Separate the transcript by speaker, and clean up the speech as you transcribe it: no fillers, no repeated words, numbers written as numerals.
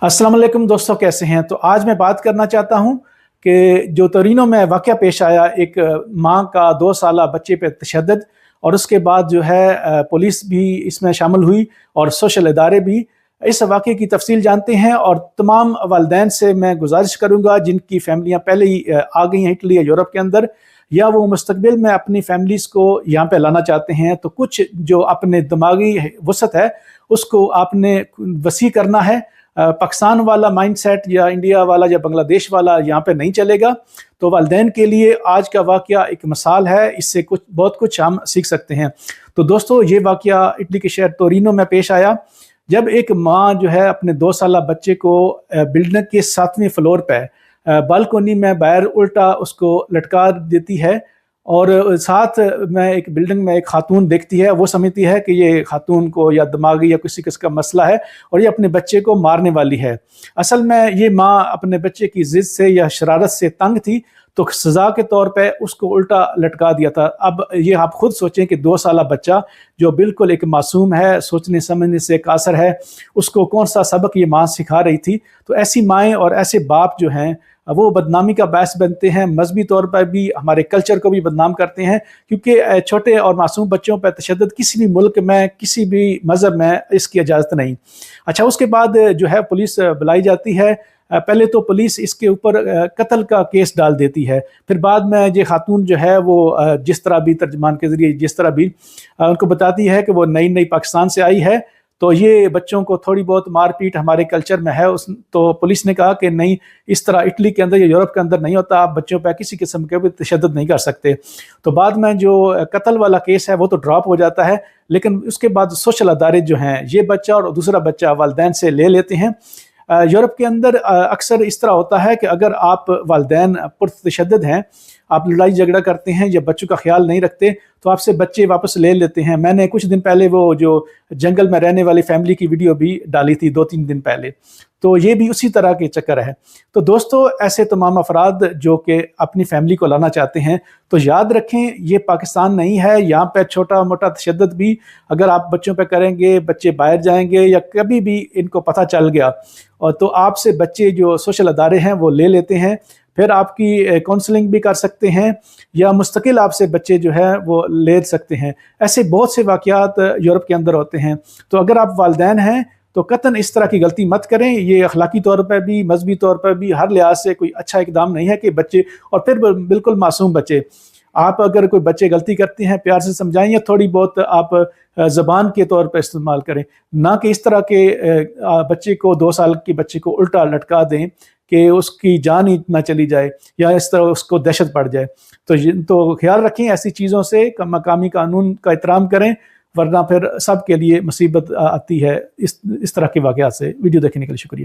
Speaker 1: अस्सलाम वालेकुम दोस्तों, कैसे हैं? तो आज मैं बात करना चाहता हूं कि जो तोरिनो में वाक़या पेश आया, एक माँ का 2 साला बच्चे पे तशद्दुद, और उसके बाद जो है पुलिस भी इसमें शामिल हुई और सोशल इदारे भी। इस वाक़े की तफसील जानते हैं और तमाम वालिदैन से मैं गुजारिश करूँगा जिनकी फैमिलियाँ पहले ही आ गई हैं इटली या यूरोप के अंदर, या वो मुस्तकबिल में अपनी फैमिलीज़ को यहाँ पे लाना चाहते हैं, तो कुछ जो अपने दिमागी वसअत है उसको आपने वसी करना है। पाकिस्तान वाला माइंडसेट या इंडिया वाला या बांग्लादेश वाला यहाँ पे नहीं चलेगा। तो वालिदैन के लिए आज का वाक़या एक मिसाल है, इससे बहुत कुछ हम सीख सकते हैं। तो दोस्तों, ये वाक़या इटली के शहर तोरिनो में पेश आया, जब एक माँ जो है अपने 2 साला बच्चे को बिल्डिंग के 7वें फ्लोर पे बालकोनी में बाहर उल्टा उसको लटका देती है, और साथ में एक बिल्डिंग में एक खातून देखती है। वो समझती है कि ये खातून को या दिमागी या किसी किस्म का मसला है और ये अपने बच्चे को मारने वाली है। असल में ये माँ अपने बच्चे की ज़िद से या शरारत से तंग थी, तो सज़ा के तौर पे उसको उल्टा लटका दिया था। अब ये आप खुद सोचें कि 2 साला बच्चा जो बिल्कुल एक मासूम है, सोचने समझने से कासर है, उसको कौन सा सबक ये माँ सिखा रही थी। तो ऐसी माएँ और ऐसे बाप जो हैं वो बदनामी का बायस बनते हैं, मजहबी तौर पर भी हमारे कल्चर को भी बदनाम करते हैं, क्योंकि छोटे और मासूम बच्चों पर तशद्दुद किसी भी मुल्क में, किसी भी मज़हब में इसकी इजाज़त नहीं। अच्छा, उसके बाद जो है पुलिस बुलाई जाती है। पहले तो पुलिस इसके ऊपर कत्ल का केस डाल देती है, फिर बाद में ये खातून जो है वो जिस तरह भी तर्जमान के ज़रिए जिस तरह भी उनको बताती है कि वो नई पाकिस्तान से आई है, तो ये बच्चों को थोड़ी बहुत मारपीट हमारे कल्चर में है। तो पुलिस ने कहा कि नहीं, इस तरह इटली के अंदर या यूरोप के अंदर नहीं होता, आप बच्चों पर किसी किस्म के भी तशद्दुद नहीं कर सकते। तो बाद में जो कत्ल वाला केस है वो तो ड्रॉप हो जाता है, लेकिन उसके बाद सोशल अदारे जो हैं ये बच्चा और दूसरा बच्चा वालिदैन से ले लेते हैं। यूरोप के अंदर अक्सर इस तरह होता है कि अगर आप वालिदैन पुरतशद्दुद हैं, आप लड़ाई झगड़ा करते हैं या बच्चों का ख्याल नहीं रखते, तो आपसे बच्चे वापस ले लेते हैं। मैंने कुछ दिन पहले वो जो जंगल में रहने वाली फैमिली की वीडियो भी डाली थी 2-3 दिन पहले, तो ये भी उसी तरह के चक्कर है। तो दोस्तों, ऐसे तमाम अफराद जो कि अपनी फैमिली को लाना चाहते हैं, तो याद रखें ये पाकिस्तान नहीं है। यहाँ पे छोटा मोटा तशद्दुद भी अगर आप बच्चों पे करेंगे, बच्चे बाहर जाएंगे या कभी भी इनको पता चल गया, और तो आपसे बच्चे जो सोशल अदारे हैं वो ले लेते हैं। फिर आपकी काउंसलिंग भी कर सकते हैं या मुस्तकिल आपसे बच्चे जो है वो ले सकते हैं। ऐसे बहुत से वाक़यात यूरोप के अंदर होते हैं। तो अगर आप वालिदैन हैं तो कतन इस तरह की गलती मत करें। ये अखलाकी तौर पर भी, मजहबी तौर पर भी, हर लिहाज से कोई अच्छा इकदाम नहीं है कि बच्चे, और फिर बिल्कुल मासूम बच्चे, आप अगर कोई बच्चे गलती करते हैं प्यार से समझाएं या थोड़ी बहुत आप ज़बान के तौर पर इस्तेमाल करें, ना कि इस तरह के बच्चे को 2 साल के बच्चे को उल्टा लटका दें कि उसकी जान ही ना चली जाए या इस तरह उसको दहशत पड़ जाए। तो ख्याल रखें ऐसी चीज़ों से, मकामी कानून का एहतराम करें, वरना फिर सब के लिए मुसीबत आती है इस तरह के वाक़यात से। वीडियो देखने के लिए शुक्रिया।